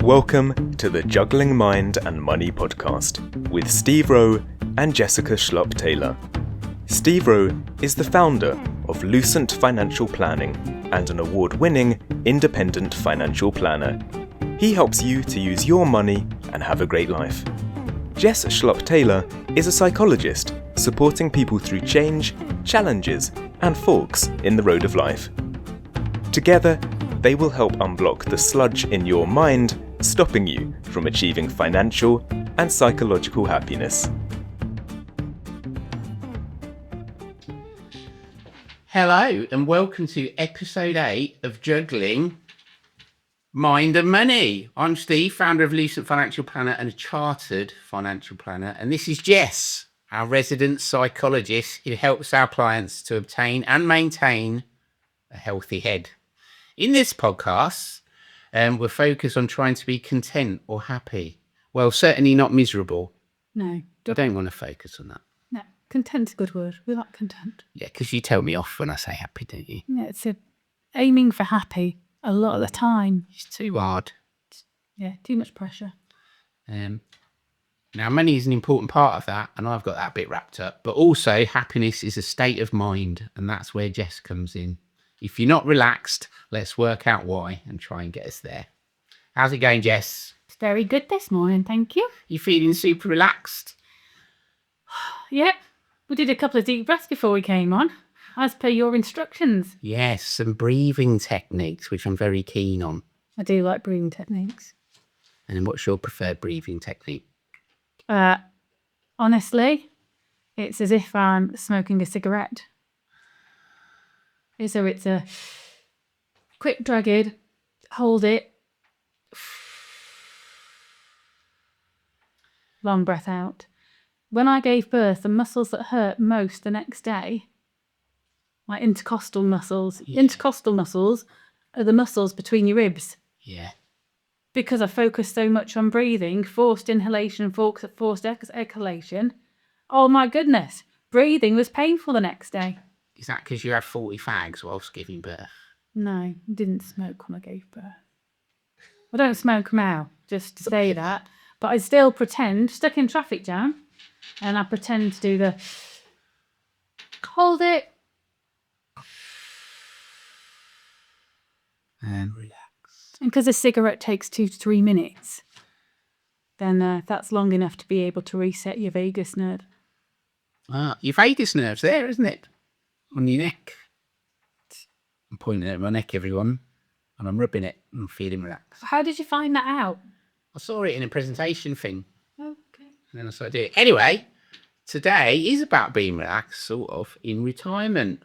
Welcome to the Juggling Mind and Money podcast with Steve Rowe and Jessica Schlupp-Taylor. Steve Rowe is the founder of Lucent Financial Planning and an award-winning independent financial planner. He helps you to use your money and have a great life. Jess Schlupp-Taylor is a psychologist supporting people through change, challenges, and forks in the road of life. Together, they will help unblock the sludge in your mind, stopping you from achieving financial and psychological happiness. Hello and welcome to episode 8 of Juggling Mind and Money. I'm Steve, founder of Lucent Financial Planner and a chartered financial planner. And this is Jess, our resident psychologist who helps our clients to obtain and maintain a healthy head. In this podcast, we're focused on trying to be content or happy. Well, certainly not miserable. No. I don't want to focus on that. No. Content's a good word. We like content. Yeah, because you tell me off when I say happy, don't you? Yeah, it's aiming for happy a lot of the time. It's too hard. Yeah, too much pressure. Now, money is an important part of that, and I've got that bit wrapped up. But also, happiness is a state of mind, and that's where Jess comes in. If you're not relaxed, let's work out why and try and get us there. How's it going, Jess? It's very good this morning, thank you. You feeling super relaxed? Yep, we did a couple of deep breaths before we came on, as per your instructions. Yes, some breathing techniques, which I'm very keen on. I do like breathing techniques. And what's your preferred breathing technique? Honestly, it's as if I'm smoking a cigarette. So it's a quick drag in, hold it, long breath out. When I gave birth, the muscles that hurt most the next day, my intercostal muscles. Yeah. Intercostal muscles are the muscles between your ribs. Yeah. Because I focused so much on breathing, forced inhalation, forced exhalation. Oh my goodness, breathing was painful the next day. Is that because you had 40 fags whilst giving birth? No, I didn't smoke when I gave birth. I don't smoke now, just to say that. But I still pretend, stuck in traffic jam, and I pretend to do the hold it. And relax. And because a cigarette takes 2 to 3 minutes, then that's long enough to be able to reset your vagus nerve. Your vagus nerve's there, isn't it? On your neck. I'm pointing at my neck, everyone, and I'm rubbing it and feeling relaxed. How did you find that out? I saw it in a presentation thing, Okay. and then I started doing it. Anyway, today is about being relaxed, sort of, in retirement.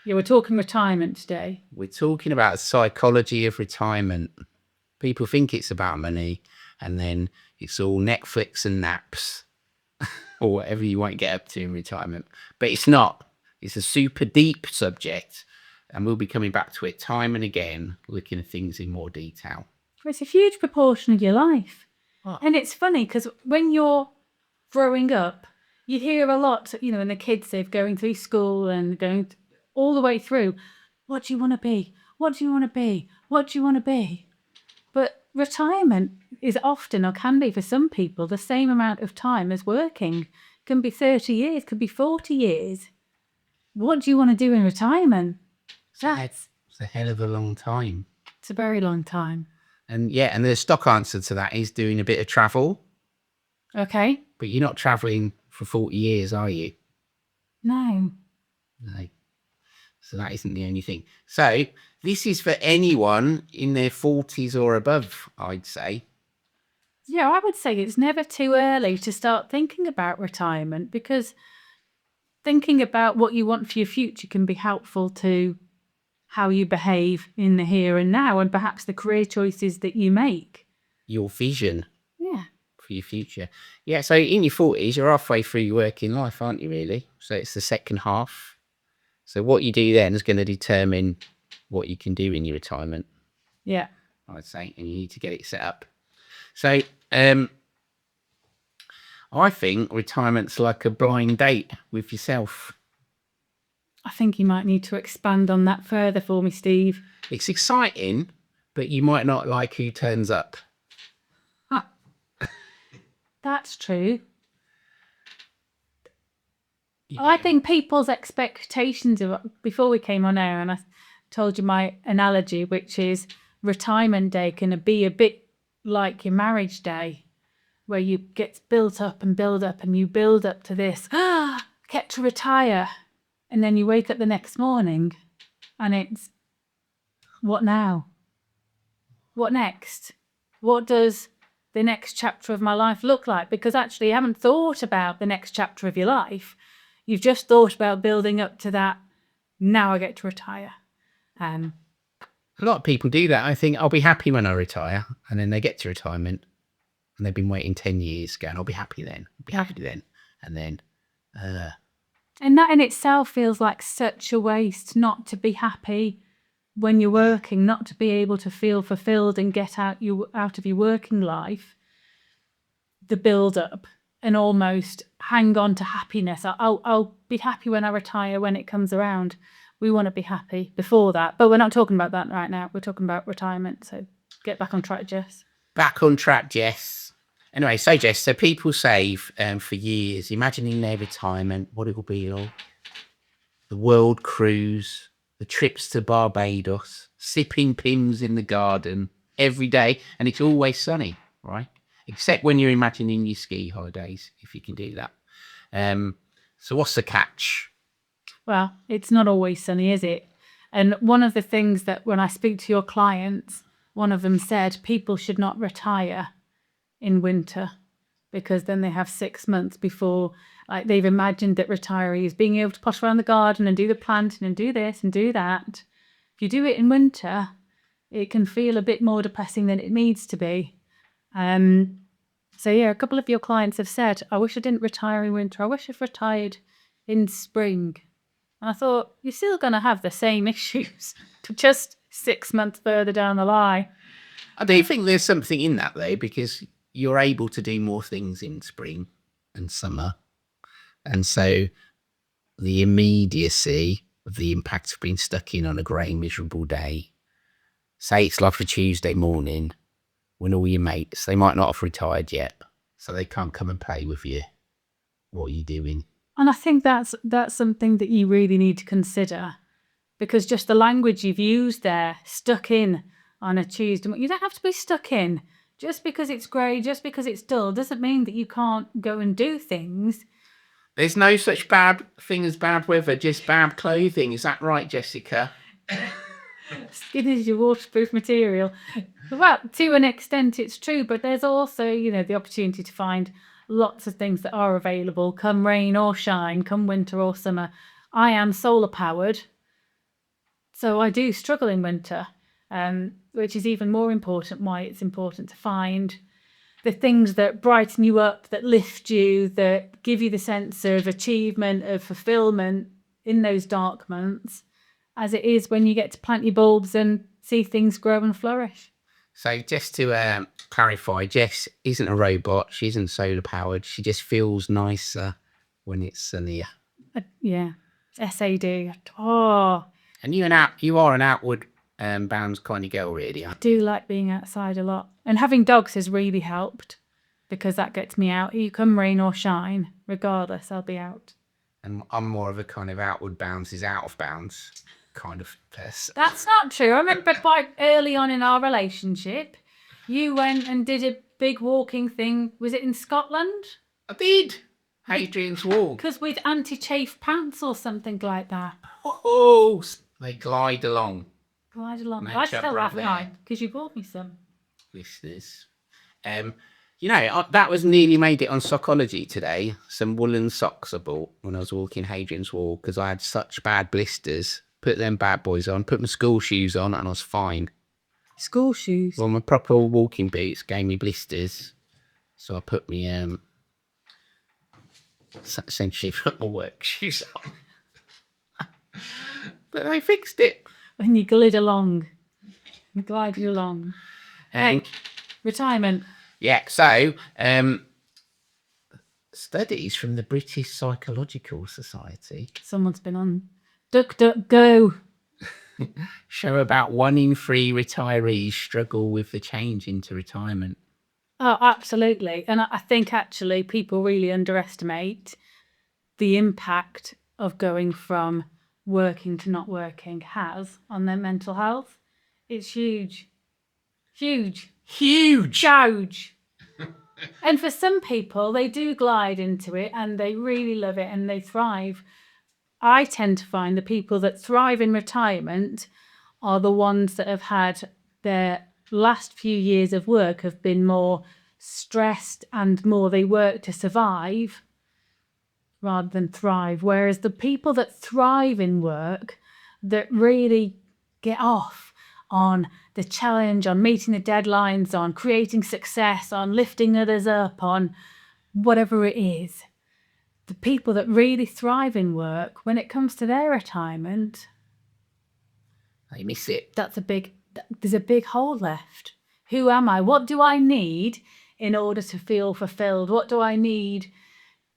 Yeah, we're talking retirement today. We're talking about the psychology of retirement. People think it's about money, and then it's all Netflix and naps, or whatever you won't get up to in retirement. But it's not. It's a super deep subject, and we'll be coming back to it time and again, looking at things in more detail. It's a huge proportion of your life. Oh. And it's funny because when you're growing up, you hear a lot, and the kids, they're going through school and going all the way through. What do you want to be? What do you want to be? What do you want to be? But retirement is often, or can be for some people, the same amount of time as working. It can be 30 years, could be 40 years. What do you want to do in retirement? It's a hell of a long time. It's a very long time. And yeah, and the stock answer to that is doing a bit of travel. Okay. But you're not travelling for 40 years, are you? No. No. So that isn't the only thing. So this is for anyone in their 40s or above, I'd say. Yeah, I would say it's never too early to start thinking about retirement, because thinking about what you want for your future can be helpful to how you behave in the here and now, and perhaps the career choices that you make. Your vision. Yeah. For your future. Yeah, so in your 40s, you're halfway through your working life, aren't you, really? So it's the second half. So what you do then is going to determine what you can do in your retirement. Yeah. I'd say, and you need to get it set up. So I think retirement's like a blind date with yourself. I think you might need to expand on that further for me, Steve. It's exciting, but you might not like who turns up. That's true. Yeah. I think people's expectations of, before we came on air, and I told you my analogy, which is retirement day can be a bit like your marriage day, where you get built up and build up and you build up to this, get to retire. And then you wake up the next morning and it's, what now? What next? What does the next chapter of my life look like? Because actually you haven't thought about the next chapter of your life. You've just thought about building up to that, now I get to retire. A lot of people do that. I think I'll be happy when I retire. And then they get to retirement and they've been waiting 10 years going, I'll be happy then. I'll be happy then. And then... And that in itself feels like such a waste, not to be happy when you're working, not to be able to feel fulfilled and get out of your working life, the build up, and almost hang on to happiness. I'll be happy when I retire, when it comes around. We want to be happy before that, but we're not talking about that right now. We're talking about retirement. So get back on track, Jess. Back on track, Jess. Anyway, so Jess, so people save for years, imagining their retirement, what it will be all. The world cruise, the trips to Barbados, sipping Pimms in the garden every day, and it's always sunny, right? Except when you're imagining your ski holidays, if you can do that. So what's the catch? Well, it's not always sunny, is it? And one of the things that when I speak to your clients, one of them said people should not retire in winter, because then they have 6 months before, like, they've imagined that retirees being able to posh around the garden and do the planting and do this and do that. If you do it in winter, it can feel a bit more depressing than it needs to be. So yeah, a couple of your clients have said, I wish I didn't retire in winter. I wish I'd retired in spring. And I thought, you're still going to have the same issues, just 6 months further down the line. I do think there's something in that, though, because you're able to do more things in spring and summer. And so the immediacy of the impact of being stuck in on a grey, miserable day, say it's like a Tuesday morning when all your mates, they might not have retired yet, so they can't come and play with you. What are you doing? And I think that's something that you really need to consider, because just the language you've used there, stuck in on a Tuesday, you don't have to be stuck in. Just because it's grey, just because it's dull, doesn't mean that you can't go and do things. There's no such bad thing as bad weather, just bad clothing. Is that right, Jessica? Skin is your waterproof material. Well, to an extent it's true, but there's also, the opportunity to find lots of things that are available, come rain or shine, come winter or summer. I am solar powered, so I do struggle in winter. Which is even more important, why it's important to find the things that brighten you up, that lift you, that give you the sense of achievement, of fulfillment in those dark months, as it is when you get to plant your bulbs and see things grow and flourish. So just to clarify, Jess isn't a robot. She isn't solar powered. She just feels nicer when it's sunnier. Yeah, SAD. Oh. And you are an outward bounds kind of girl, really. I do like being outside a lot, and having dogs has really helped, because that gets me out. You come rain or shine, regardless, I'll be out. And I'm more of a kind of outward bounds is out of bounds kind of person. That's not true. I remember quite early on in our relationship, you went and did a big walking thing. Was it in Scotland? I did. Hadrian's Wall. Because with anti-chafe pants or something like that. Oh, they glide along. Glide along. Match I up still right have there. mine, because you bought me some. Listeners. That was nearly made it on Psychology today. Some woolen socks I bought when I was walking Hadrian's Wall, because I had such bad blisters. Put them bad boys on, put my school shoes on, and I was fine. School shoes? Well, my proper walking boots gave me blisters. So I put me, essentially put my work shoes on. But they fixed it. And you glide along. You glided along. Hey, retirement. Yeah, so studies from the British Psychological Society. Someone's been on DuckDuckGo. Show about 1 in 3 retirees struggle with the change into retirement. Oh, absolutely. And I think actually people really underestimate the impact of going from working to not working has on their mental health. It's huge. Huge. Huge. And for some people, they do glide into it and they really love it and they thrive. I tend to find the people that thrive in retirement are the ones that have had their last few years of work have been more stressed and more they work to survive rather than thrive. Whereas the people that thrive in work, that really get off on the challenge, on meeting the deadlines, on creating success, on lifting others up, on whatever it is, the people that really thrive in work, when it comes to their retirement, They miss it. there's a big hole left. Who am I? What do I need in order to feel fulfilled? What do I need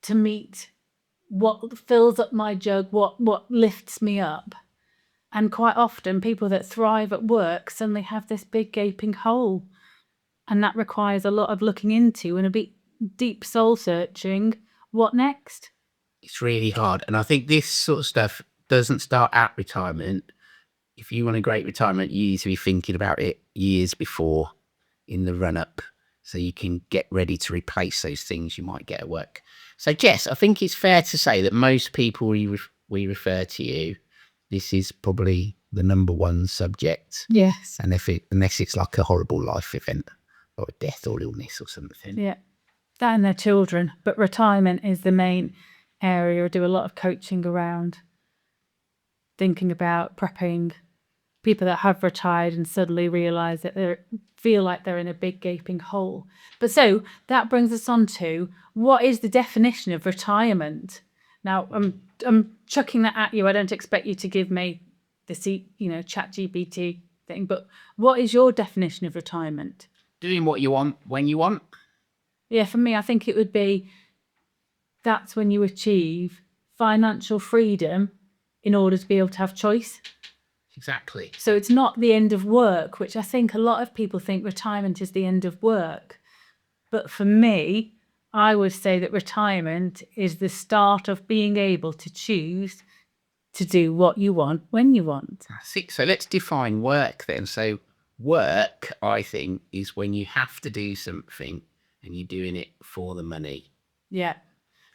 to meet what fills up my jug, what lifts me up? And quite often people that thrive at work suddenly have this big gaping hole. And that requires a lot of looking into and a bit deep soul searching. What next? It's really hard. And I think this sort of stuff doesn't start at retirement. If you want a great retirement, you need to be thinking about it years before, in the run up, so you can get ready to replace those things you might get at work. So Jess, I think it's fair to say that most people we refer to you, this is probably the number one subject. Yes. And unless it's like a horrible life event or a death or illness or something. Yeah. That and their children. But retirement is the main area. I do a lot of coaching around thinking about prepping people that have retired and suddenly realise that they feel like they're in a big gaping hole. But so that brings us on to, what is the definition of retirement? Now, I'm chucking that at you. I don't expect you to give me the ChatGPT thing, but what is your definition of retirement? Doing what you want when you want. Yeah, for me, I think it would be that's when you achieve financial freedom in order to be able to have choice. Exactly. So it's not the end of work, which I think a lot of people think retirement is the end of work. But for me, I would say that retirement is the start of being able to choose to do what you want when you want. So let's define work then. So work, I think, is when you have to do something and you're doing it for the money. Yeah.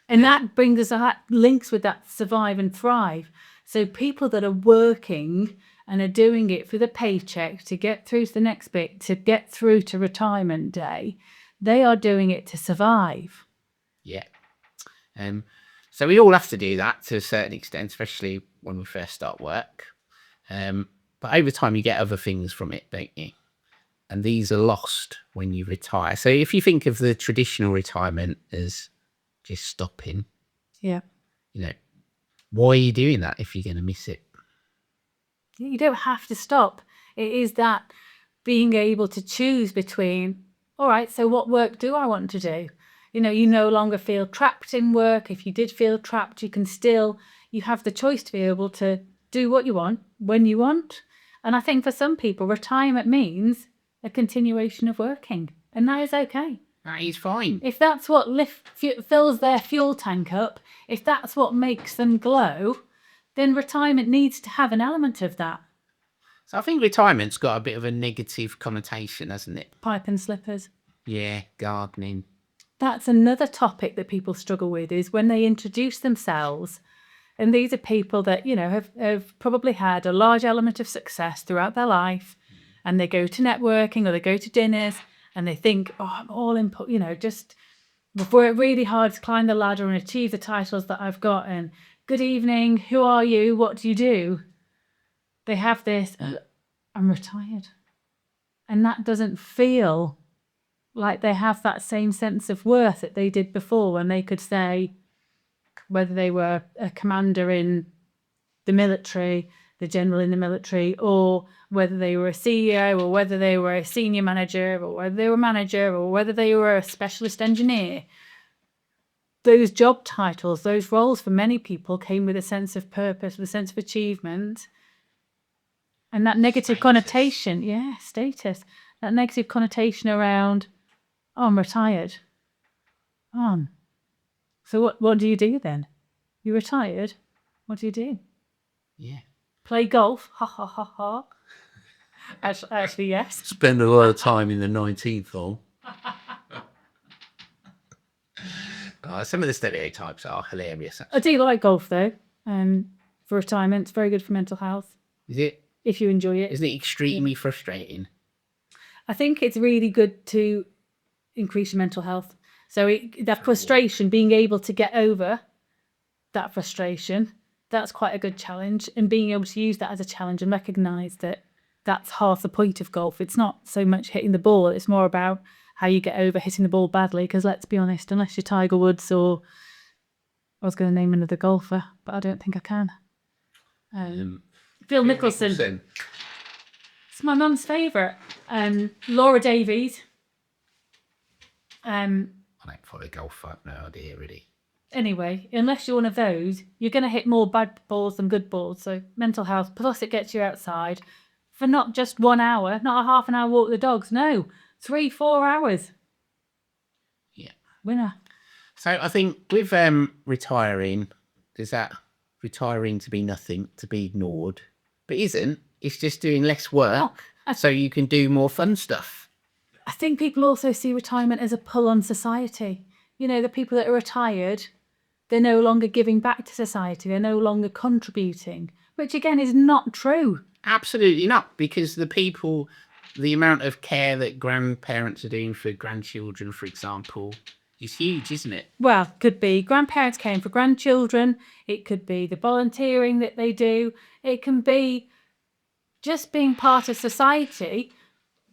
And that brings us, that links with that survive and thrive. So people that are working and are doing it for the paycheck to get through to the next bit, to get through to retirement day, they are doing it to survive. Yeah. So we all have to do that to a certain extent, especially when we first start work. But over time, you get other things from it, don't you? And these are lost when you retire. So if you think of the traditional retirement as just stopping, Yeah. Why are you doing that if you're going to miss it? You don't have to stop. It is that being able to choose between, all right, so what work do I want to do? You no longer feel trapped in work. If you did feel trapped, you have the choice to be able to do what you want, when you want. And I think for some people, retirement means a continuation of working. And that is okay. That is fine. If that's what fills their fuel tank up, if that's what makes them glow, then retirement needs to have an element of that. So I think retirement's got a bit of a negative connotation, hasn't it? Pipe and slippers. Yeah, gardening. That's another topic that people struggle with, is when they introduce themselves. And these are people that, have probably had a large element of success throughout their life. And they go to networking or they go to dinners and they think, I'm all in, just work really hard to climb the ladder and achieve the titles that I've got. And good evening, who are you? What do you do? They have this, I'm retired. And that doesn't feel like they have that same sense of worth that they did before, when they could say, whether they were a commander in the military, the general in the military, or whether they were a CEO, or whether they were a senior manager, or whether they were a manager, or whether they were a specialist engineer. Those job titles, those roles for many people came with a sense of purpose, with a sense of achievement. And that negative connotation, status, that negative connotation around, Oh, I'm retired. So what do you do then? You're retired? What do you do? Yeah. Play golf? Ha ha ha ha. Actually, yes. Spend a lot of time in the 19th hole. Some of the stereotypes are hilarious. I do like golf though. For retirement, it's very good for mental health. Is it? If you enjoy it. Isn't it extremely frustrating? I think it's really good to increase your mental health. So that frustration, being able to get over that frustration, that's quite a good challenge. And being able to use that as a challenge and recognise that that's half the point of golf. It's not so much hitting the ball. It's more about how you get over hitting the ball badly. Because let's be honest, unless you're Tiger Woods or I was going to name another golfer, but I don't think I can. Phil Mickelson. It's my mum's favourite. Laura Davies. I don't follow golf. I have no idea really. Anyway, unless you're one of those, you're going to hit more bad balls than good balls. So mental health, plus it gets you outside for not just 1 hour, not a half an hour walk with the dogs. No, 3-4 hours. Yeah. Winner. So I think with retiring, there's that retiring to be nothing, to be ignored, but isn't. It's just doing less work so you can do more fun stuff. I think people also see retirement as a pull on society. You know, the people that are retired, they're no longer giving back to society. They're no longer contributing, which again is not true. Absolutely not, because the amount of care that grandparents are doing for grandchildren, for example, is huge, isn't it? Well, could be grandparents caring for grandchildren. It could be the volunteering that they do. It can be just being part of society.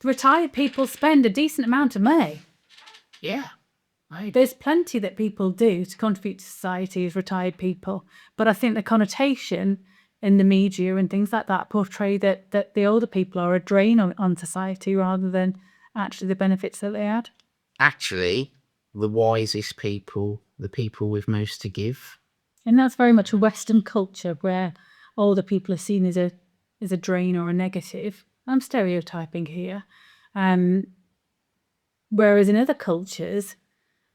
Retired people spend a decent amount of money. Yeah. There's plenty that people do to contribute to society as retired people. But I think the connotation in the media and things like that portray that the older people are a drain on society rather than actually the benefits that they add. Actually, the wisest people, the people with most to give. And that's very much a Western culture where older people are seen as a drain or a negative. I'm stereotyping here. Whereas in other cultures,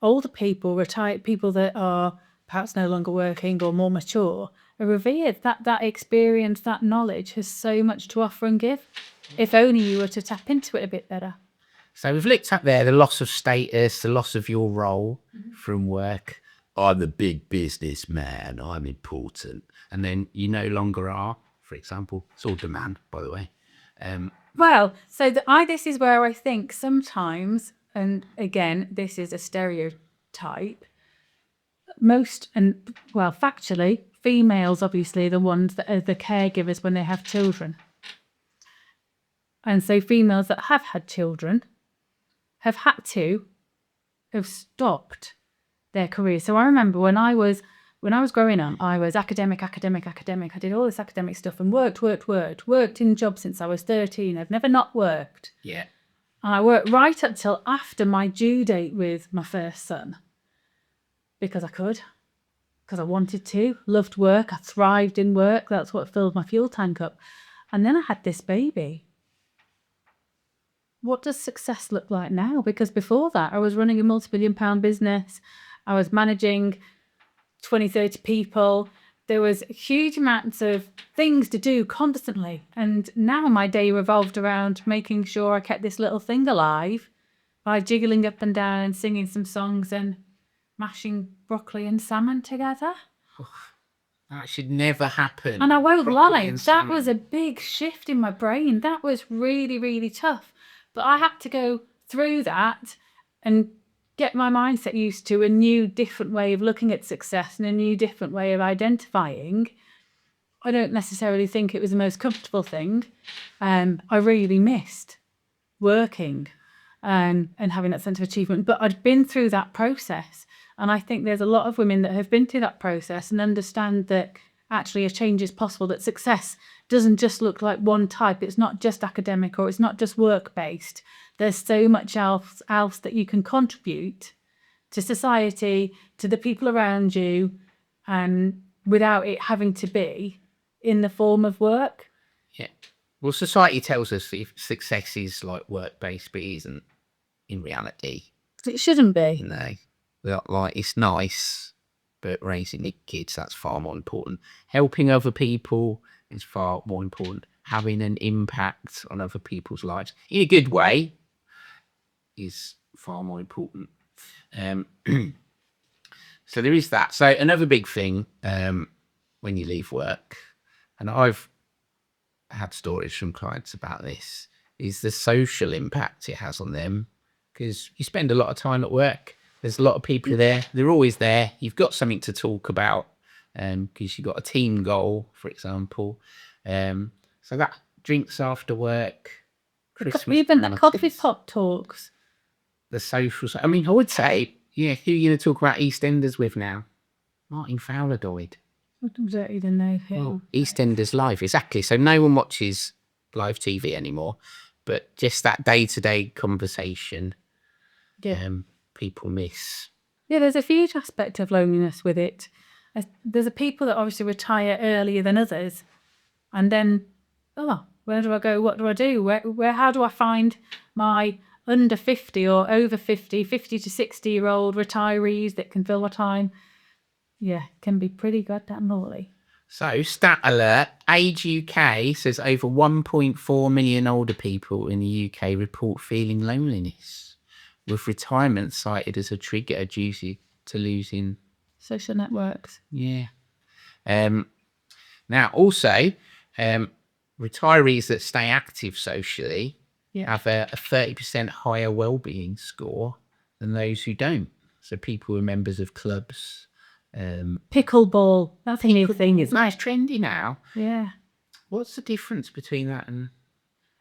older people, retired people that are perhaps no longer working or more mature, are revered. That experience, that knowledge has so much to offer and give. If only you were to tap into it a bit better. So we've looked at there the loss of status, the loss of your role from work. I'm the big businessman, I'm important. And then you no longer are, for example. It's all demand, by the way. This is where I think sometimes, and again, this is a stereotype, factually, females obviously are the ones that are the caregivers when they have children. And so females that have had children have stopped their career. So I remember when I was growing up, I was academic. I did all this academic stuff and worked in jobs since I was 13. I've never not worked. Yeah. And I worked right up till after my due date with my first son. Because I could. Because I wanted to. Loved work. I thrived in work. That's what filled my fuel tank up. And then I had this baby. What does success look like now? Because before that, I was running a multi-billion-pound business. I was managing 20, 30 people. There was huge amounts of things to do constantly. And now my day revolved around making sure I kept this little thing alive by jiggling up and down and singing some songs and mashing broccoli and salmon together. That should never happen. And I won't lie, that was a big shift in my brain. That was really, really tough. But I had to go through that and get my mindset used to a new, different way of looking at success and a new, different way of identifying. I don't necessarily think it was the most comfortable thing. I really missed working and having that sense of achievement. But I'd been through that process. And I think there's a lot of women that have been through that process and understand that actually a change is possible, that success doesn't just look like one type. It's not just academic or it's not just work-based. There's so much else that you can contribute to society, to the people around you, and without it having to be in the form of work. Yeah. Well, society tells us if success is like work-based, but it isn't in reality. It shouldn't be. No, like it's nice, but raising your kids, that's far more important. Helping other people is far more important. Having an impact on other people's lives in a good way is far more important. So there is that. So another big thing when you leave work, and I've had stories from clients about this, is the social impact it has on them, because you spend a lot of time at work. There's a lot of people there. They're always there. You've got something to talk about because you've got a team goal, for example. So that drinks after work, Christmas Even the coffee parties, pot talks. the social. I mean, I would say, yeah, who are you going to talk about EastEnders with now? Martin Fowler died. I don't even know who. Well, EastEnders live, exactly. So no one watches live TV anymore, but just that day-to-day conversation, people miss. Yeah, there's a huge aspect of loneliness with it. There's a people that obviously retire earlier than others, and then, where do I go? What do I do? Where? How do I find my under 50 or over 50 to 60-year-old retirees that can fill my time? Yeah, can be pretty goddamn lonely. So, stat alert, Age UK says over 1.4 million older people in the UK report feeling loneliness, with retirement cited as a trigger due to losing social networks. Yeah. Now, also, retirees that stay active socially have a 30% higher well-being score than those who don't. So people who are members of clubs. Pickleball. That's a new thing. It's nice, trendy now. Yeah. What's the difference between that and...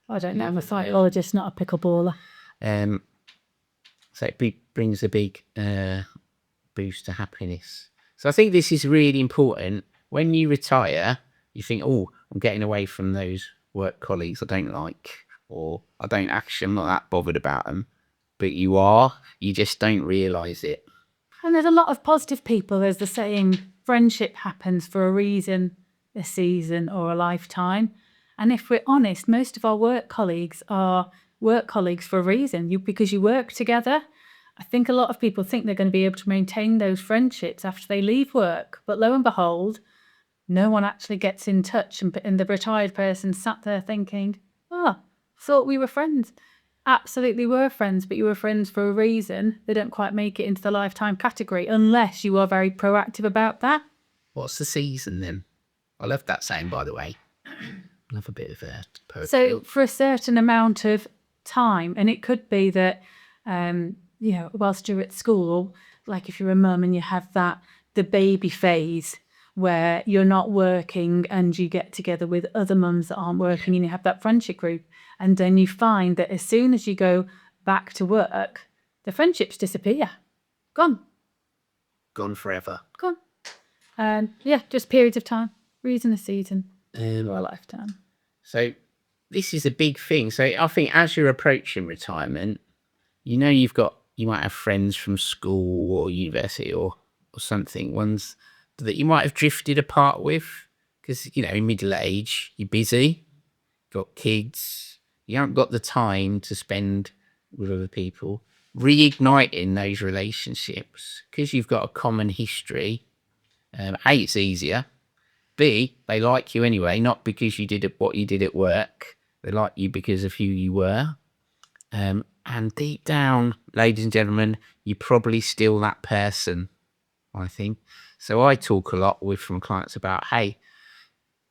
I don't know. I'm a psychologist, not a pickleballer. So it brings a big boost to happiness. So I think this is really important. When you retire, you think, oh, I'm getting away from those work colleagues I don't like, or I'm not that bothered about them. But you are. You just don't realise it. And there's a lot of positive people. There's the saying, friendship happens for a reason, a season, or a lifetime. And if we're honest, most of our work colleagues are work colleagues for a reason, because you work together. I think a lot of people think they're going to be able to maintain those friendships after they leave work. But lo and behold, no one actually gets in touch. And the retired person sat there thinking, thought we were friends. Absolutely were friends, but you were friends for a reason. They don't quite make it into the lifetime category unless you are very proactive about that. What's the season then? I love that saying, by the way. Love a bit of poetry. So for a certain amount of time, and it could be that, whilst you're at school, like if you're a mum and you have the baby phase where you're not working and you get together with other mums that aren't working and you have that friendship group. And then you find that as soon as you go back to work, the friendships disappear. Gone. Gone forever. Gone. And just periods of time. Reason, a season, or a lifetime. So this is a big thing. So I think as you're approaching retirement, you might have friends from school or university or something, ones that you might have drifted apart with because, in middle age, you're busy, got kids, you haven't got the time to spend with other people. Reigniting those relationships because you've got a common history. A, it's easier. B, they like you anyway, not because you did what you did at work. They like you because of who you were. And deep down, ladies and gentlemen, you're probably still that person, I think. So I talk a lot from clients about, hey,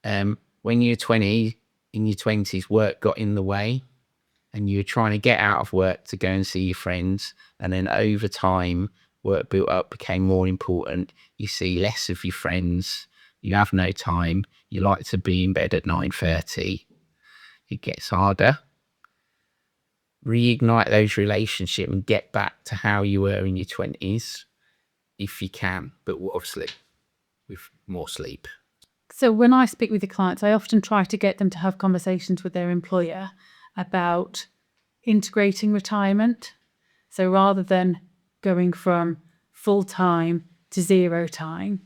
when you're 20, in your 20s, work got in the way and you're trying to get out of work to go and see your friends. And then over time, work built up, became more important. You see less of your friends. You have no time. You like to be in bed at 9:30. It gets harder. Reignite those relationships and get back to how you were in your 20s if you can, but obviously with more sleep. So when I speak with the clients, I often try to get them to have conversations with their employer about integrating retirement. So rather than going from full-time to zero time,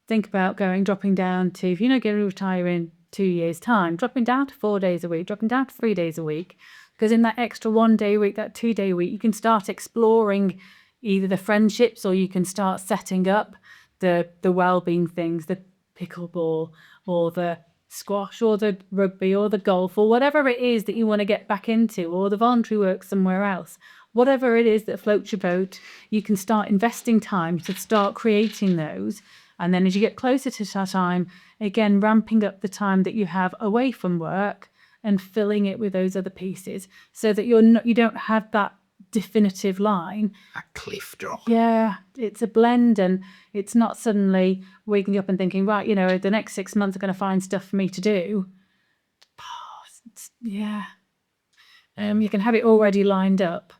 think about dropping down to, if you're not going to retire in 2 years' time, dropping down to 4 days a week, dropping down to 3 days a week, Because in that extra 1 day a week, that 2 day a week, you can start exploring either the friendships, or you can start setting up the well-being things, the pickleball or the squash or the rugby or the golf or whatever it is that you want to get back into, or the voluntary work somewhere else. Whatever it is that floats your boat, you can start investing time to start creating those. And then as you get closer to that time, again, ramping up the time that you have away from work and filling it with those other pieces, so that you don't have that definitive line. A cliff drop. Yeah, it's a blend, and it's not suddenly waking up and thinking, right, the next 6 months are going to find stuff for me to do. Yeah. You can have it already lined up.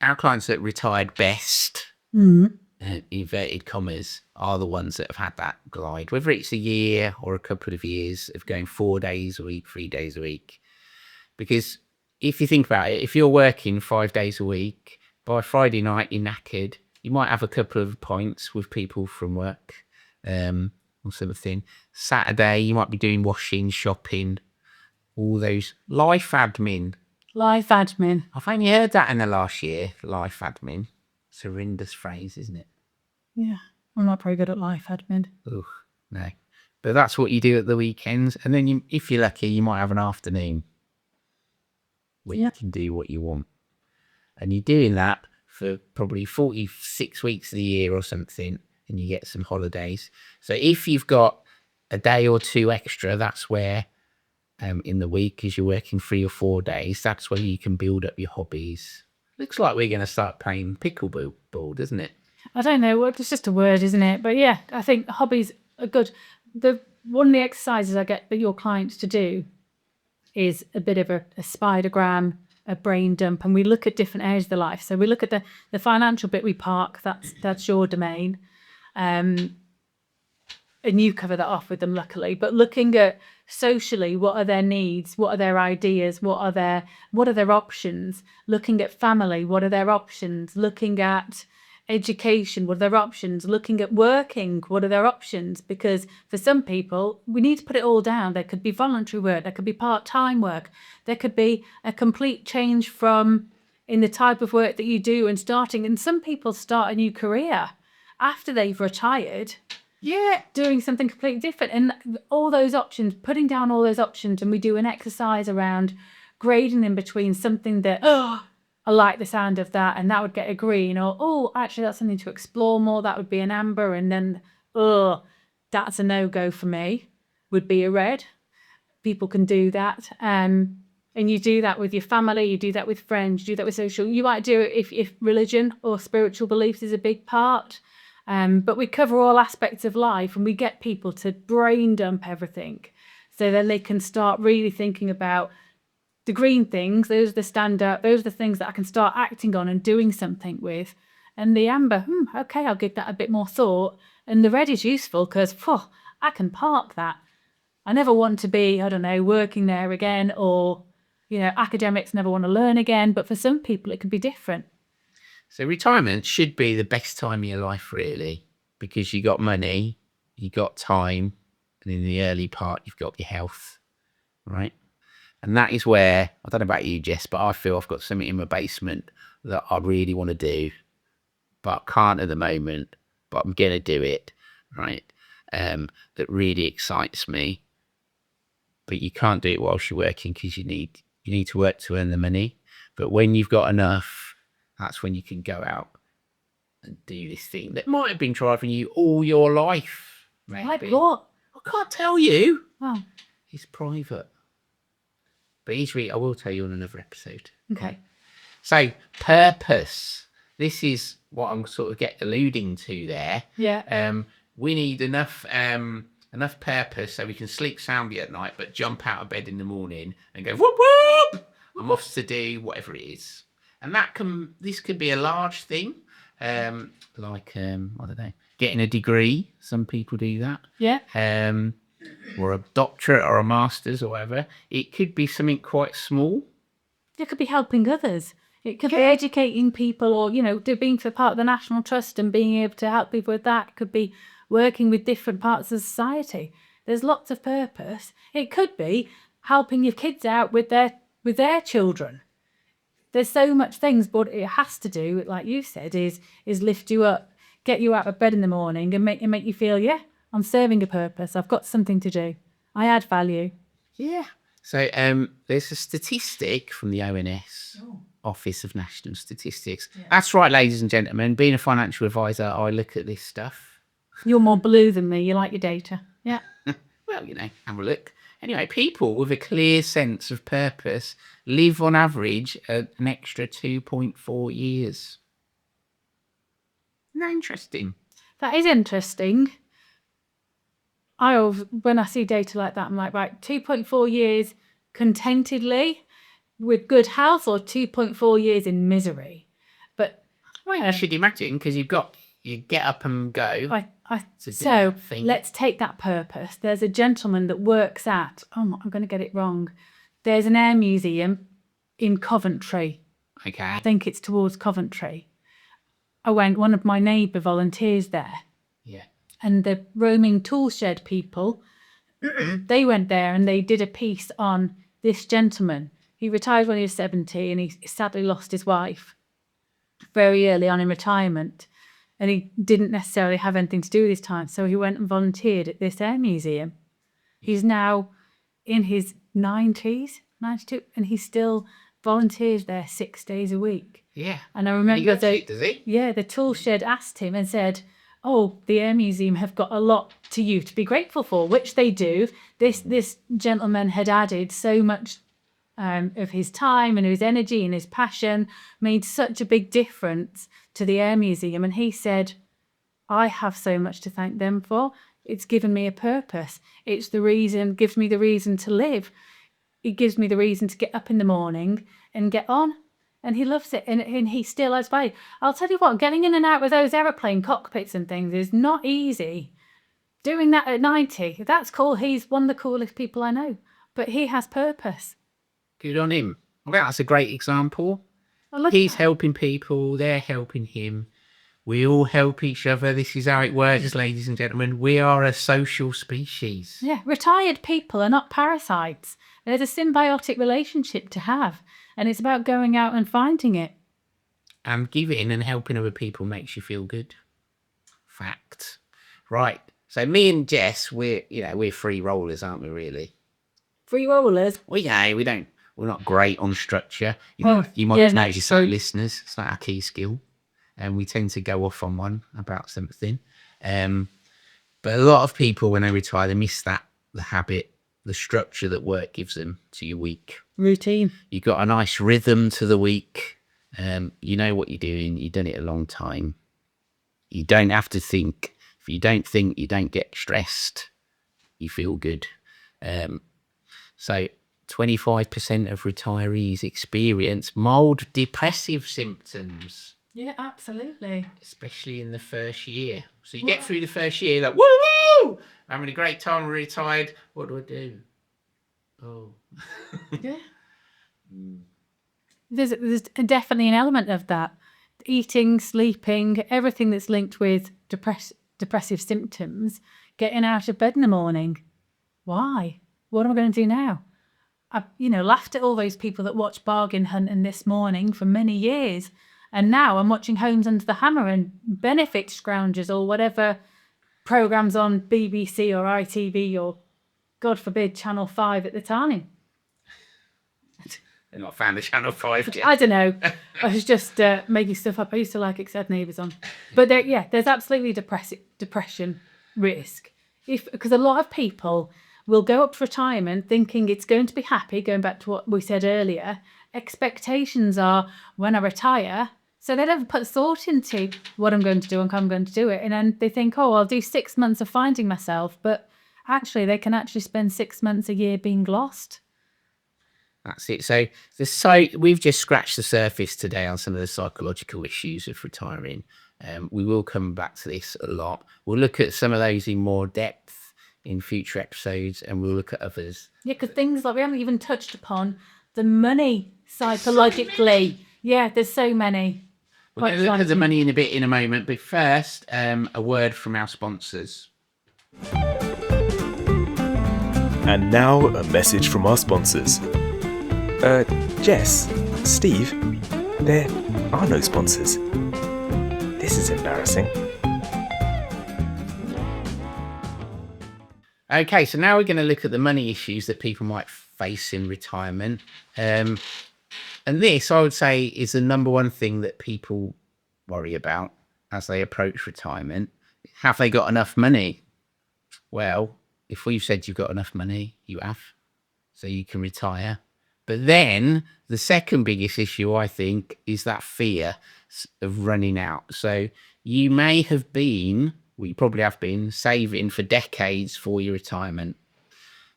Our clients that retired best, inverted commas, are the ones that have had that glide, whether it's a year or a couple of years of going 4 days a week, 3 days a week. Because if you think about it, if you're working 5 days a week, by Friday night you're knackered. You might have a couple of pints with people from work or something. Saturday you might be doing washing, shopping, all those life admin. Life admin. I've only heard that in the last year, life admin. It's a horrendous phrase, isn't it? Yeah, I'm not very good at life admin. Ugh, no. But that's what you do at the weekends. And then if you're lucky, you might have an afternoon where you can do what you want. And you're doing that for probably 46 weeks of the year or something, and you get some holidays. So if you've got a day or two extra, that's where in the week, as you're working 3 or 4 days, that's where you can build up your hobbies. Looks like we're going to start playing pickleball, doesn't it? I don't know, it's just a word, isn't it? But yeah, I think hobbies are good. One of the exercises I get your clients to do is a bit of a spidergram, a brain dump, and we look at different areas of the life. So we look at the financial bit we park, that's your domain. And you cover that off with them, luckily. But looking at socially, what are their needs? What are their ideas? What are their options? Looking at family, what are their options? Looking at education, what are their options? Looking at working, what are their options? Because for some people, we need to put it all down. There could be voluntary work, there could be part-time work, there could be a complete change from in the type of work that you do and starting. And some people start a new career after they've retired. Yeah, doing something completely different. And all those options, putting down all those options, and we do an exercise around grading in between something that, I like the sound of that, and that would get a green, or, actually that's something to explore more, that would be an amber, and then, that's a no-go for me, would be a red. People can do that. And you do that with your family, you do that with friends, you do that with social. You might do it if religion or spiritual beliefs is a big part. But we cover all aspects of life, and we get people to brain dump everything, so then they can start really thinking about the green things. Those are the standout. Those are the things that I can start acting on and doing something with. And the amber, okay, I'll give that a bit more thought. And the red is useful because I can park that. I never want to be, I don't know, working there again, or academics never want to learn again. But for some people, it can be different. So retirement should be the best time of your life, really, because you got money, you got time, and in the early part, you've got your health, right? And that is where, I don't know about you, Jess, but I feel I've got something in my basement that I really want to do, but I can't at the moment, but I'm going to do it, right? That really excites me. But you can't do it whilst you're working, because you need to work to earn the money. But when you've got enough, that's when you can go out and do this thing that might have been driving you all your life. Maybe. Like what? I can't tell you. Oh. It's private. But I will tell you on another episode. Okay. So, purpose. This is what I'm sort of alluding to there. Yeah. We need enough purpose so we can sleep soundly at night, but jump out of bed in the morning and go, whoop, whoop, I'm off to do whatever it is. And this could be a large thing, like, I don't know, getting a degree. Some people do that. Yeah. Or a doctorate or a master's or whatever. It could be something quite small. It could be helping others. It could be educating people, or, being for part of the National Trust and being able to help people with that. It could be working with different parts of society. There's lots of purpose. It could be helping your kids out with their with their children. There's so much things, but it has to do, like you said, is lift you up, get you out of bed in the morning and make you feel, yeah, I'm serving a purpose. I've got something to do. I add value. Yeah. So there's a statistic from the ONS, Office of National Statistics. Yeah. That's right, ladies and gentlemen. Being a financial advisor, I look at this stuff. You're more blue than me. You like your data. Yeah. Well, have a look. Anyway, people with a clear sense of purpose live on average an extra 2.4 years. Isn't that interesting? That is interesting. When I see data like that, I'm like, right, 2.4 years contentedly with good health, or 2.4 years in misery. But you should imagine, because you get up and go. So let's take that purpose. There's a gentleman that works at, I'm going to get it wrong. There's an air museum in Coventry. Okay. I think it's towards Coventry. One of my neighbour volunteers there. Yeah. And the roaming tool shed people, they went there and they did a piece on this gentleman. He retired when he was 70 and he sadly lost his wife very early on in retirement. And he didn't necessarily have anything to do with his time. So he went and volunteered at this air museum. He's now in his 90s, 92, and he still volunteers there 6 days a week. Yeah. And I remember does he? Yeah, the tool shed asked him and said, the air museum have got a lot to you to be grateful for, which they do. This gentleman had added so much of his time and his energy and his passion, made such a big difference to the air museum. And he said, I have so much to thank them for. It's given me a purpose. Gives me the reason to live. It gives me the reason to get up in the morning and get on. And he loves it. And he still has value. I'll tell you what, getting in and out with those aeroplane cockpits and things is not easy. Doing that at 90, that's cool. He's one of the coolest people I know. But he has purpose. Good on him. Well, that's a great example. He's helping people. They're helping him. We all help each other. This is how it works, ladies and gentlemen. We are a social species. Yeah, retired people are not parasites. There's a symbiotic relationship to have. And it's about going out and finding it. And giving and helping other people makes you feel good. Fact. Right. So me and Jess, we're free rollers, aren't we, really? Free rollers? Well, yeah, we're not great on structure. You might notice so, listeners, it's not our key skill. And we tend to go off on one about something. But a lot of people, when they retire, they miss the habit, the structure that work gives them to your week. Routine. You got a nice rhythm to the week. You know what you're doing. You've done it a long time. You don't have to think. If you don't think, you don't get stressed. You feel good. So 25% of retirees experience mild depressive symptoms. Yeah, absolutely. Especially in the first year. So you get through the first year, like, woo! I'm having a great time, I'm retired. What do I do? Oh. Yeah. There's definitely an element of that. Eating, sleeping, everything that's linked with depressive symptoms, getting out of bed in the morning. Why? What am I going to do now? I laughed at all those people that watched bargain hunting this morning for many years. And now I'm watching Homes Under the Hammer and benefit scroungers or whatever programmes on BBC or ITV or, God forbid, Channel 5 at the time. They're not a fan of Channel 5 yet. I don't know. I was just making stuff up. I used to like it 'cause I had neighbours on. But there's absolutely depression risk. Because a lot of people will go up to retirement thinking it's going to be happy, going back to what we said earlier. Expectations are when I retire. So they never put thought into what I'm going to do and how I'm going to do it. And then they think, I'll do 6 months of finding myself. But actually, they can actually spend 6 months a year being lost. That's it. So we've just scratched the surface today on some of the psychological issues of retiring. We will come back to this a lot. We'll look at some of those in more depth in future episodes, and we'll look at others. Yeah, because things like we haven't even touched upon the money psychologically. Yeah, there's so many. We're going to look at the money in a moment, but first, a word from our sponsors. And now a message from our sponsors. Jess, Steve, there are no sponsors. This is embarrassing. Okay, so now we're going to look at the money issues that people might face in retirement. And this, I would say, is the number one thing that people worry about as they approach retirement. Have they got enough money? Well, if we've said you've got enough money, you have, so you can retire. But then the second biggest issue, I think, is that fear of running out. So you may have been, well, you probably have been saving for decades for your retirement.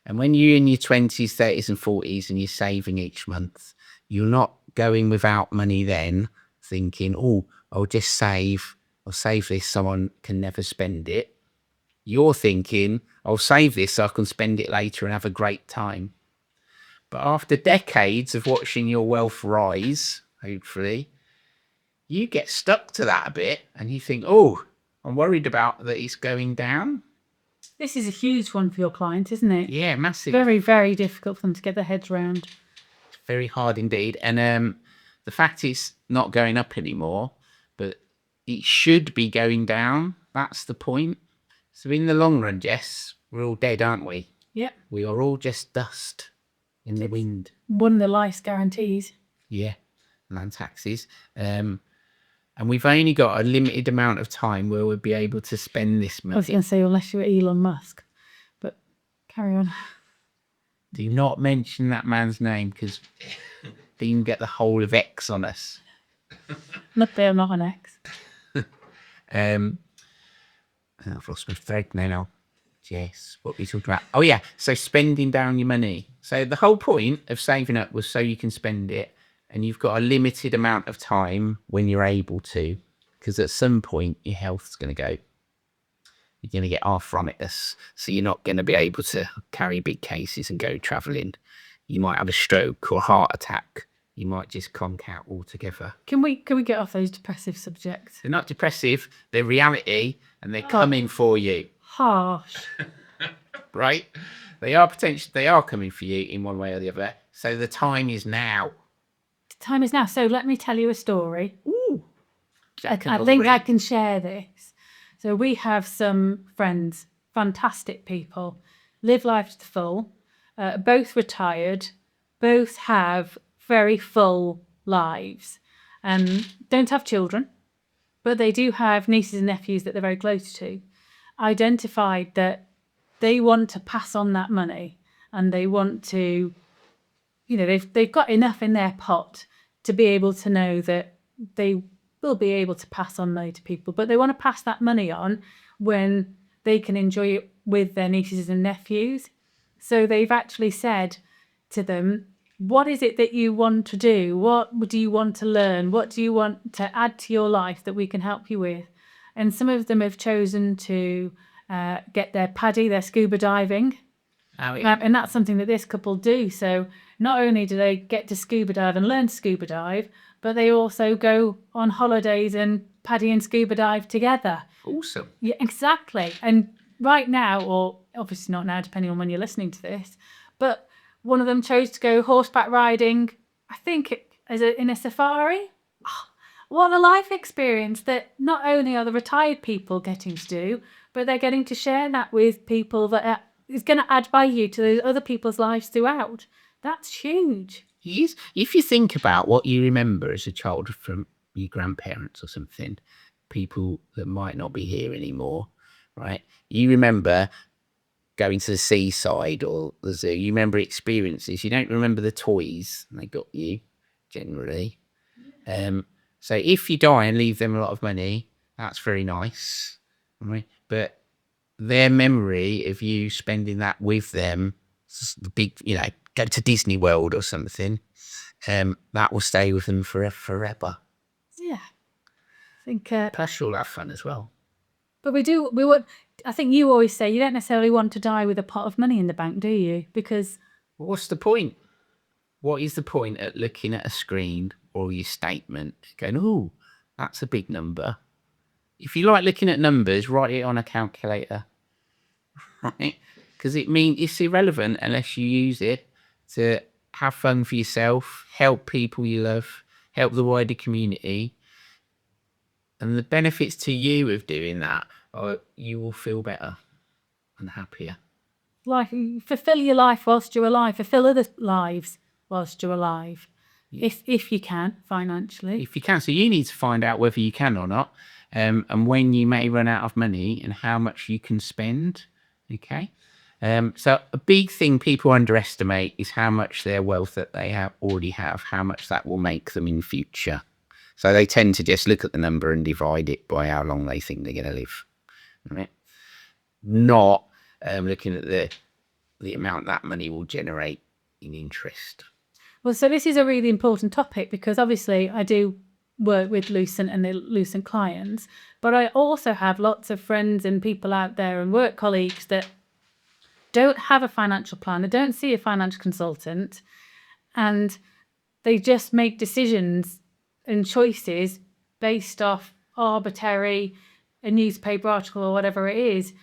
And when you're in your 20s, 30s and 40s and you're saving each month, you're not going without money then thinking, oh, I'll just save. I'll save this so I can never spend it. You're thinking, I'll save this so I can spend it later and have a great time. But after decades of watching your wealth rise, hopefully, you get stuck to that a bit and you think, oh, I'm worried about that it's going down. This is a huge one for your client, isn't it? Yeah, massive. Very, very difficult for them to get their heads around. It's very hard indeed. And the fact is not going up anymore, but it should be going down. That's the point. So in the long run, Jess, we're all dead, aren't we? Yep. We are all just dust in the wind. One of the life's guarantees. Yeah, land taxes. And we've only got a limited amount of time where we'll be able to spend this I money. was going to say, unless you're Elon Musk. But carry on. Do not mention that man's name because they can get the whole of X on us. Luckily, I'm not an ex. I've lost my thread now. Jess, what were we talking about? Oh, yeah. So spending down your money. So the whole point of saving up was so you can spend it. And you've got a limited amount of time when you're able to. Because at some point, your health's going to go. You're going to get arthritis. So you're not going to be able to carry big cases and go travelling. You might have a stroke or a heart attack. You might just conk out altogether. Can we get off those depressive subjects? They're not depressive. They're reality. And they're coming for you. Harsh. Right? They are coming for you in one way or the other. So the time is now. The time is now. So let me tell you a story. Ooh. I think I can share this. So we have some friends, fantastic people, live life to the full, both retired, both have very full lives, don't have children, but they do have nieces and nephews that they're very close to, identified that they want to pass on that money and they want to, they've got enough in their pot to be able to know that they will be able to pass on money to people, but they want to pass that money on when they can enjoy it with their nieces and nephews. So they've actually said to them, what is it that you want to do? What do you want to learn? What do you want to add to your life that we can help you with? And some of them have chosen to get their paddy, their scuba diving. Oh, yeah. And that's something that this couple do. So not only do they get to scuba dive and learn to scuba dive, but they also go on holidays and paddy and scuba dive together. Awesome. Yeah, exactly. And right now, or obviously not now, depending on when you're listening to this, but one of them chose to go horseback riding, I think in a safari. Oh, what a life experience that not only are the retired people getting to do, but they're getting to share that with people that is going to add value to those other people's lives throughout. That's huge. If you think about what you remember as a child from your grandparents or something, people that might not be here anymore, right? You remember going to the seaside or the zoo. You remember experiences. You don't remember the toys they got you, generally. So if you die and leave them a lot of money, that's very nice, right? But their memory of you spending that with them, the big, go to Disney World or something, that will stay with them forever. Yeah. I think Plus you'll have fun as well. But I think you always say you don't necessarily want to die with a pot of money in the bank, do you? Because what's the point? What is the point at looking at a screen or your statement going, oh, that's a big number? If you like looking at numbers, write it on a calculator, right? Because it's irrelevant unless you use it to have fun for yourself, help people you love, help the wider community. And the benefits to you of doing that are you will feel better and happier. Like, fulfill your life whilst you're alive. Fulfill other lives whilst you're alive. Yeah. If you can, financially. If you can. So you need to find out whether you can or not, and when you may run out of money and how much you can spend. Okay. So a big thing people underestimate is how much their wealth that they already have, how much that will make them in future. So they tend to just look at the number and divide it by how long they think they're going to live, right? Not looking at the amount that money will generate in interest. Well, so this is a really important topic because obviously I do work with Lucent and the Lucent clients, but I also have lots of friends and people out there and work colleagues that don't have a financial plan. They don't see a financial consultant, and they just make decisions and choices based off arbitrary, a newspaper article or whatever it is.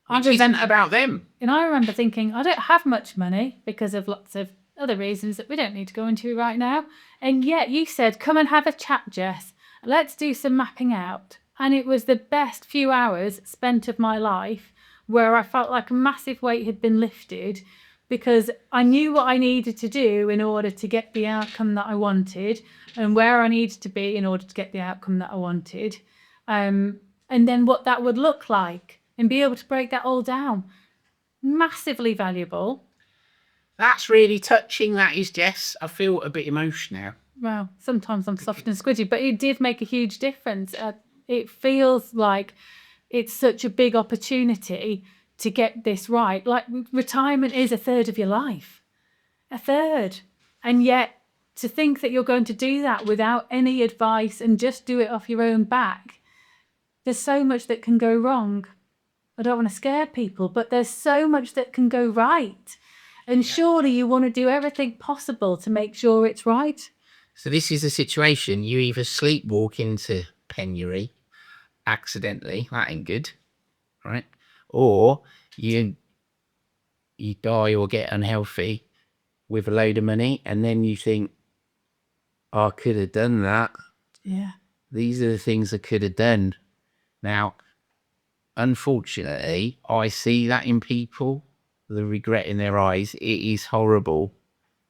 Which isn't about them. And I remember thinking, I don't have much money because of lots of other reasons that we don't need to go into right now. And yet you said, come and have a chat, Jess. Let's do some mapping out. And it was the best few hours spent of my life where I felt like a massive weight had been lifted because I knew what I needed to do in order to get the outcome that I wanted and where I needed to be in order to get the outcome that I wanted. And then what that would look like and be able to break that all down. Massively valuable. That's really touching, that is, Jess. I feel a bit emotional. Well, sometimes I'm soft and squidgy, but it did make a huge difference. It feels like it's such a big opportunity to get this right. Like, retirement is a third of your life. A third. And yet, to think that you're going to do that without any advice and just do it off your own back, there's so much that can go wrong. I don't want to scare people, but there's so much that can go right. And surely you want to do everything possible to make sure it's right. So this is a situation you either sleepwalk into penury accidentally, that ain't good, right? Or you die or get unhealthy with a load of money, and then you think, oh, I could have done that. Yeah. These are the things I could have done. Now, unfortunately, I see that in people, the regret in their eyes. It is horrible.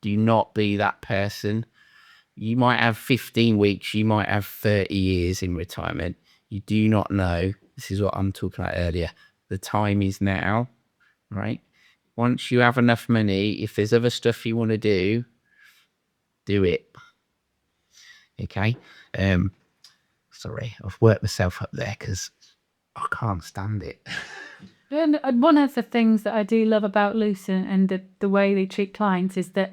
Do not be that person. You might have 15 weeks, you might have 30 years in retirement. You do not know. This is what I'm talking about earlier. The time is now, right? Once you have enough money, if there's other stuff you want to do it. Okay? Sorry, I've worked myself up there because I can't stand it. And one of the things that I do love about Lucent and the way they treat clients is that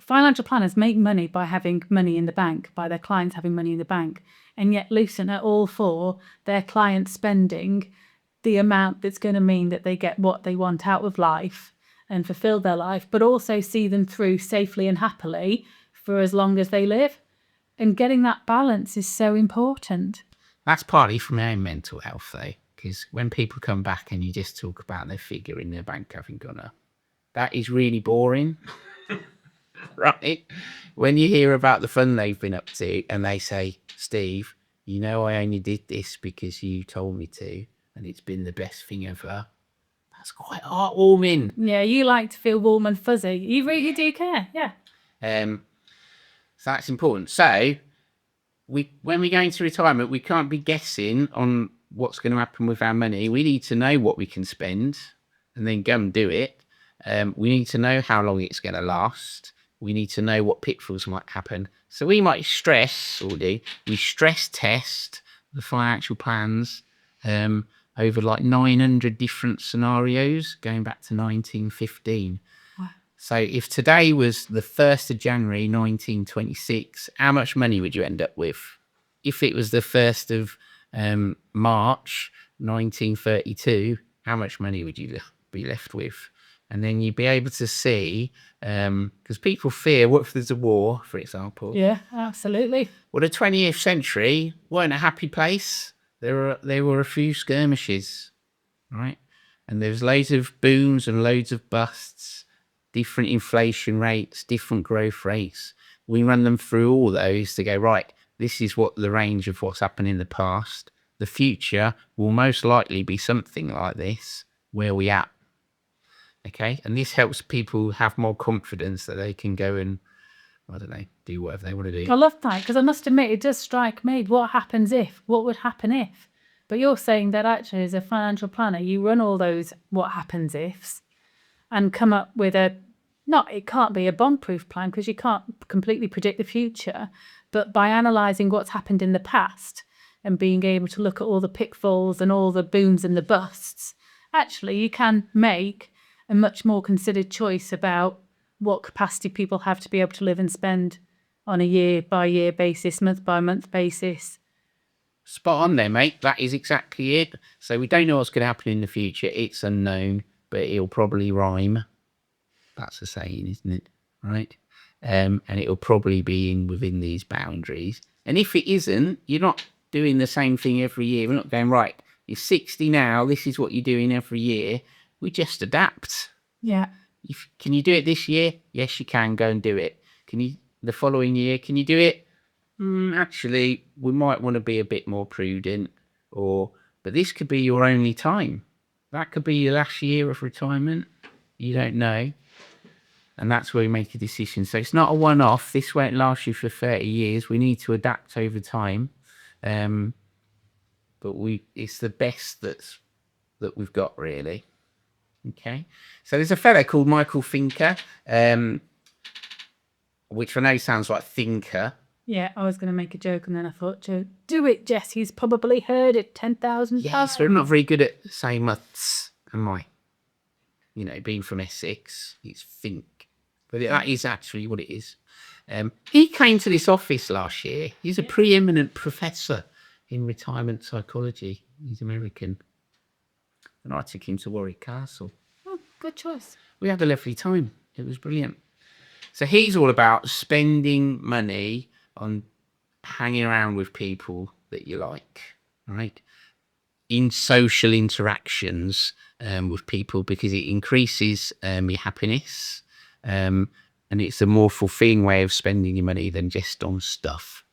financial planners make money by having money in the bank, by their clients having money in the bank. And yet Lucent are all for their clients spending the amount that's going to mean that they get what they want out of life and fulfill their life, but also see them through safely and happily for as long as they live. And getting that balance is so important. That's partly from our mental health, though, because when people come back and you just talk about their figure in their bank having gone up, that is really boring. Right? When you hear about the fun they've been up to and they say, Steve, you know I only did this because you told me to, and it's been the best thing ever. That's quite heartwarming. Yeah, you like to feel warm and fuzzy. You really do care, yeah. So that's important. So when we go into retirement, we can't be guessing on what's going to happen with our money. We need to know what we can spend and then go and do it. We need to know how long it's going to last. We need to know what pitfalls might happen. So we might stress test the financial plans over like 900 different scenarios going back to 1915. Wow. So if today was the 1st of January 1926, how much money would you end up with? If it was the 1st of March 1932, how much money would you be left with? And then you'd be able to see, because people fear, what if there's a war, for example? Yeah, absolutely. Well, the 20th century weren't a happy place. There were a few skirmishes, right? And there's loads of booms and loads of busts. different inflation rates, different growth rates. We run them through all those to go, right, this is what the range of what's happened in the past. The future will most likely be something like this. Where are we at? Okay. And this helps people have more confidence that they can go and, I don't know, do whatever they want to do. I love that, because I must admit, it does strike me. What happens if? What would happen if? But you're saying that actually, as a financial planner, you run all those what happens ifs and come up with it can't be a bomb-proof plan because you can't completely predict the future, but by analysing what's happened in the past and being able to look at all the pitfalls and all the booms and the busts, actually you can make a much more considered choice about what capacity people have to be able to live and spend on a year-by-year basis, month-by-month basis. Spot on there, mate. That is exactly it. So we don't know what's going to happen in the future. It's unknown, but it'll probably rhyme. That's a saying, isn't it? Right? And it'll probably be within these boundaries. And if it isn't, you're not doing the same thing every year. We're not going, right, you're 60 now, this is what you're doing every year. We just adapt. Yeah. Can you do it this year? Yes, you can. Go and do it. Can you the following year? Can you do it? Actually, we might want to be a bit more prudent. But this could be your only time. That could be your last year of retirement. You don't know. And that's where we make a decision. So it's not a one-off. This won't last you for 30 years. We need to adapt over time. But it's the best that we've got, really. Okay. So there's a fellow called Michael Finker, which I know sounds like thinker. Yeah, I was going to make a joke and then I thought, Joe, do it, Jess. He's probably heard it 10,000 times. Yes, but I'm not very good at saying muths, am I? Being from Essex, it's think. But that is actually what it is. He came to this office last year. He's a preeminent professor in retirement psychology. He's American. And I took him to Warwick Castle. Oh, good choice. We had a lovely time. It was brilliant. So he's all about spending money on hanging around with people that you like, right? In social interactions with people, because it increases your happiness, and it's a more fulfilling way of spending your money than just on stuff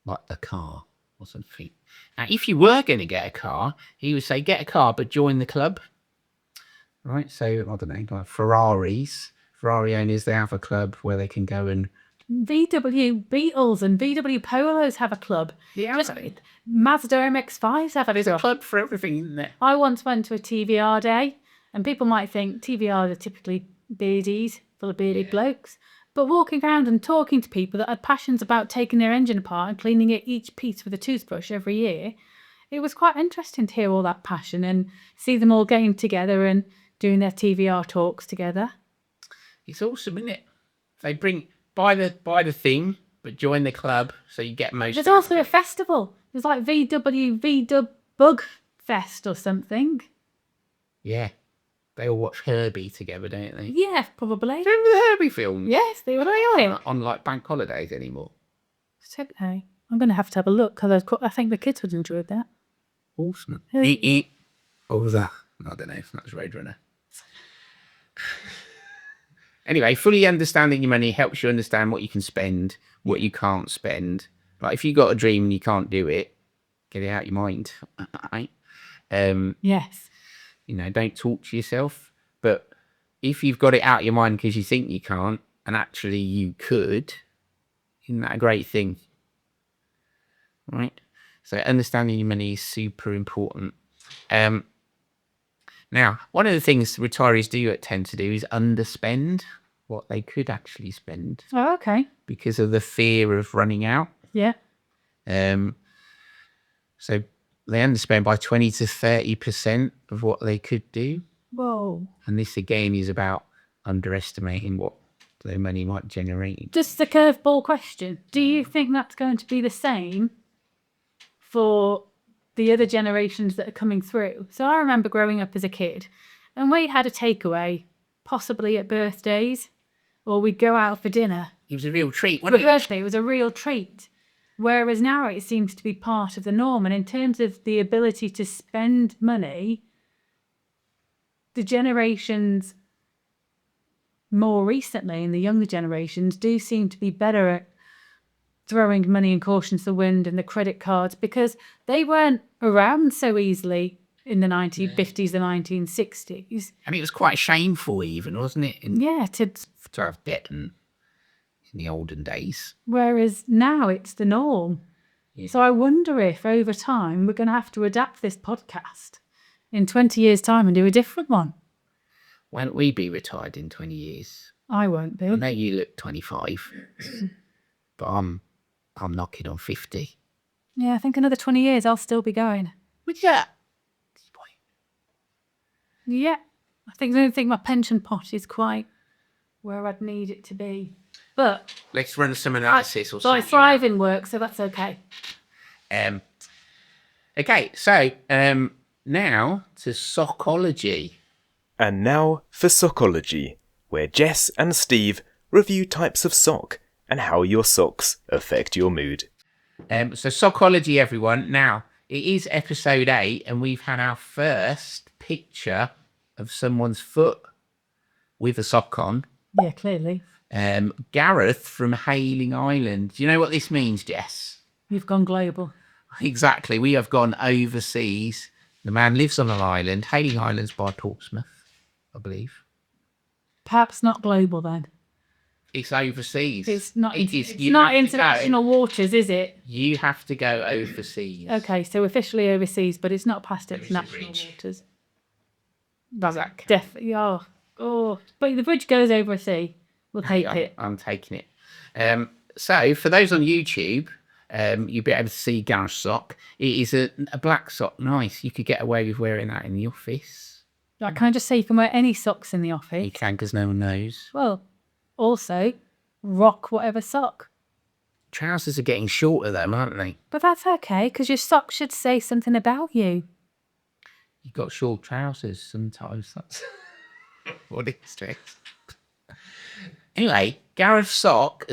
like the car or something. Now, if you were going to get a car, he would say, get a car, but join the club, right? So, I don't know, like Ferrari owners, they have a club where they can go and... VW Beetles and VW Polos have a club. Yeah, Mazda MX-5s have a there's club. a club for everything, isn't there? I once went to a TVR day, and people might think TVRs are typically beardies, full of bearded blokes. But walking around and talking to people that had passions about taking their engine apart and cleaning it each piece with a toothbrush every year, it was quite interesting to hear all that passion and see them all getting together and doing their TVR talks together. It's awesome, isn't it? They buy the thing, but join the club, so you get most. There's also a festival. There's like VW Bug Fest or something. Yeah. They all watch Herbie together, don't they? Yeah, probably. Do you remember the Herbie films? Yes, they were. On like bank holidays anymore. Okay. I'm going to have a look because I think the kids would enjoy that. Awesome. What was that? I don't know. That was Roadrunner. Anyway, fully understanding your money helps you understand what you can spend, what you can't spend. Like if you got a dream and you can't do it, get it out of your mind. Right? Yes. Don't torture yourself. But if you've got it out of your mind because you think you can't, and actually you could, isn't that a great thing? Right? So understanding your money is super important. Now, one of the things retirees do tend to do is underspend what they could actually spend. Oh, okay. Because of the fear of running out. Yeah. So they underspend by 20 to 30% of what they could do. Whoa. And this again is about underestimating what their money might generate. Just a curveball question. Do you think that's going to be the same for the other generations that are coming through? So I remember growing up as a kid and we had a takeaway, possibly at birthdays, or we'd go out for dinner. It was a real treat, For wasn't it? birthday, it was a real treat. Whereas now it seems to be part of the norm. And in terms of the ability to spend money, the generations more recently in the younger generations do seem to be better at throwing money and caution to the wind and the credit cards because they weren't around so easily in the 1950s and 1960s. And it was quite shameful even, wasn't it? Yeah, To have debt in the olden days. Whereas now it's the norm. Yeah. So I wonder if over time we're going to have to adapt this podcast in 20 years' time and do a different one. Won't we be retired in 20 years? I won't be. I know you look 25, but I'm knocking on 50. Yeah, I think another 20 years I'll still be going. Would you? Yeah, I don't think my pension pot is quite where I'd need it to be. But let's run some analysis or something. I thrive in work, so that's okay. Okay, so now to psychology. And now for psychology, where Jess and Steve review types of sock and how your socks affect your mood. So psychology, everyone. Now, it is episode 8, and we've had our first picture of someone's foot with a sock on. Yeah, clearly. Gareth from Hailing Island. Do you know what this means, Jess? You've gone global. Exactly. We have gone overseas. The man lives on an island. Hailing Island's by Portsmouth, I believe. Perhaps not global then. It's overseas. It's not international waters, is it? You have to go overseas. Okay, so officially overseas, but it's not past international waters. Does that definitely? Oh, but the bridge goes over a sea. We'll take it. I'm taking it. So for those on YouTube, you'll be able to see Gareth's sock. It is a black sock. Nice. You could get away with wearing that in the office. Like, can I just say you can wear any socks in the office? You can, because no one knows. Well, also rock whatever sock. Trousers are getting shorter though, aren't they? But that's okay, because your sock should say something about you. You've got short trousers sometimes. That's what it's doing. Anyway, Gareth's sock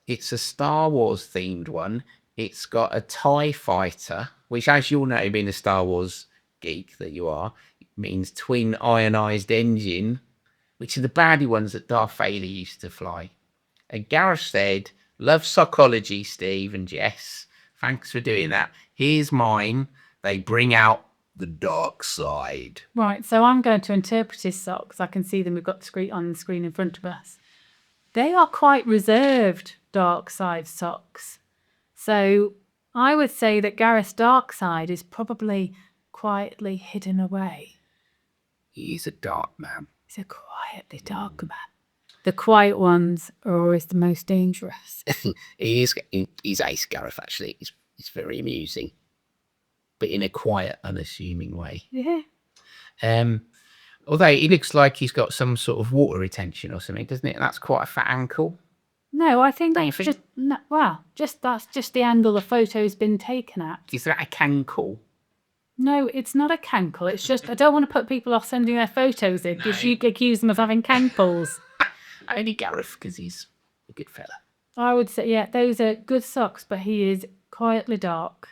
it's a Star Wars themed one. It's got a TIE fighter, which, as you'll know, being a Star Wars geek that you are, means twin ionized engine, which are the baddie ones that Darth Vader used to fly. And Gareth said, "Love psychology, Steve and Jess. Thanks for doing that. Here's mine. They bring out the dark side." Right, so I'm going to interpret his socks. I can see them. We've got on the screen in front of us. They are quite reserved dark side socks. So I would say that Gareth's dark side is probably quietly hidden away. He's a dark man. He's a quietly dark man. The quiet ones are always the most dangerous. He's ace, Gareth, actually. He's very amusing, but in a quiet, unassuming way. Yeah. Although he looks like he's got some sort of water retention or something, doesn't it? That's quite a fat ankle. No, I think that's just the angle the photo's been taken at. Is that a cankle? No, it's not a cankle. It's just I don't want to put people off sending their photos in because you accuse them of having cankles. Only Gareth, because he's a good fella. I would say, yeah, those are good socks, but he is quietly dark.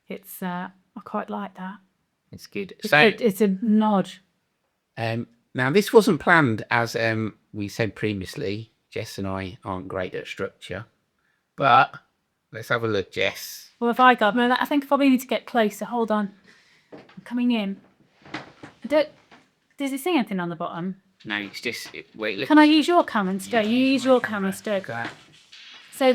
It's I quite like that. It's good. It's a nod. Now, this wasn't planned, as we said previously. Jess and I aren't great at structure, but let's have a look, Jess. Well, if I got, I think I probably need to get closer. Hold on, I'm coming in. Does it say anything on the bottom? No, it's just wait. Look. Can I use your camera instead? You use your camera instead. So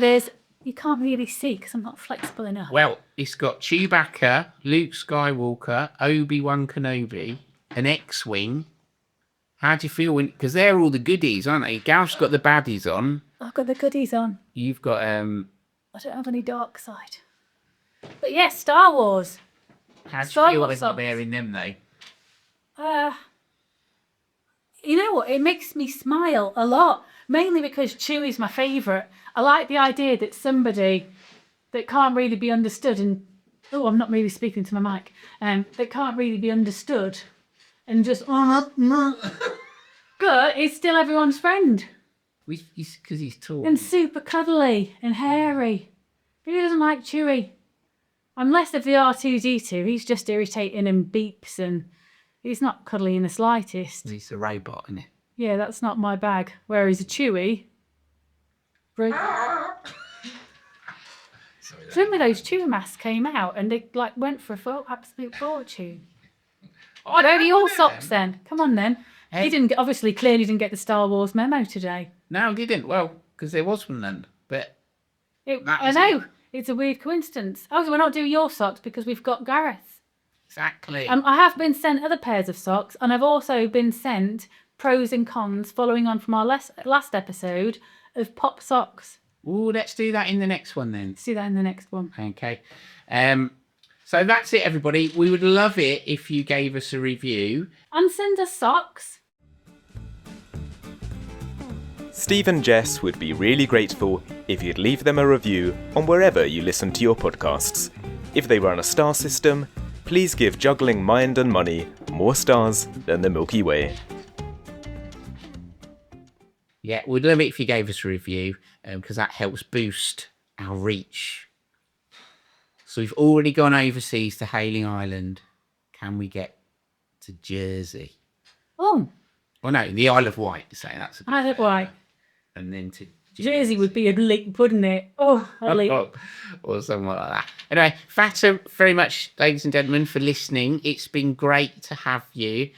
you can't really see because I'm not flexible enough. Well, it's got Chewbacca, Luke Skywalker, Obi-Wan Kenobi, an X-Wing. How do you feel because they're all the goodies, aren't they? Gareth's got the baddies on. I've got the goodies on. You've got I don't have any dark side. But yes, Star Wars. How do you feel with not wearing them though? You know what? It makes me smile a lot. Mainly because Chewie's my favourite. I like the idea that somebody that can't really be understood and I'm not really speaking to my mic. That can't really be understood and just but he's still everyone's friend. Because he's tall and super cuddly and hairy. Who doesn't like Chewie? I'm less of the R2-D2. He's just irritating and beeps and he's not cuddly in the slightest. He's a robot, isn't he? Yeah, that's not my bag. Whereas a Chewy. Remember those Chewy masks came out and they like went for a absolute fortune. Where are your socks then? Come on then. He didn't obviously clearly didn't get the Star Wars memo today. No, he didn't. Well, because there was one then. But I know. It's a weird coincidence. Oh, so we're not doing your socks because we've got Gareth. Exactly. I have been sent other pairs of socks, and I've also been sent pros and cons following on from our last episode of pop socks. Ooh, let's do that in the next one then. See that in the next one. Okay. So that's it, everybody. We would love it if you gave us a review. And send us socks. Steve and Jess would be really grateful if you'd leave them a review on wherever you listen to your podcasts. If they run a star system, please give Juggling Mind and Money more stars than the Milky Way. Yeah, we'd love it if you gave us a review because that helps boost our reach. So we've already gone overseas to Hailing Island. Can we get to Jersey? Oh. Well, no, the Isle of Wight. Say that's. Isle of Wight. And then to Jersey would be a leap, wouldn't it? Oh, a leap. Or something like that. Anyway, thanks very much, ladies and gentlemen, for listening. It's been great to have you.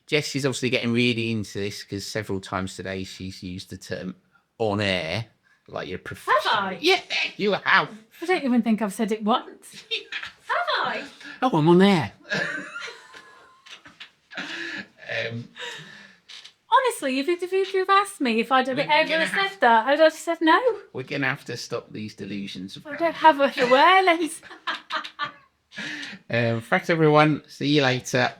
Jess is obviously getting really into this because several times today she's used the term on air, like you're professional. Have I? Yeah, you have. I don't even think I've said it once. Have I? Oh, I'm on air. Honestly, if you've asked me if I'd ever said that, I'd have said no. We're going to have to stop these delusions. I don't have an awareness. Thanks, everyone. See you later.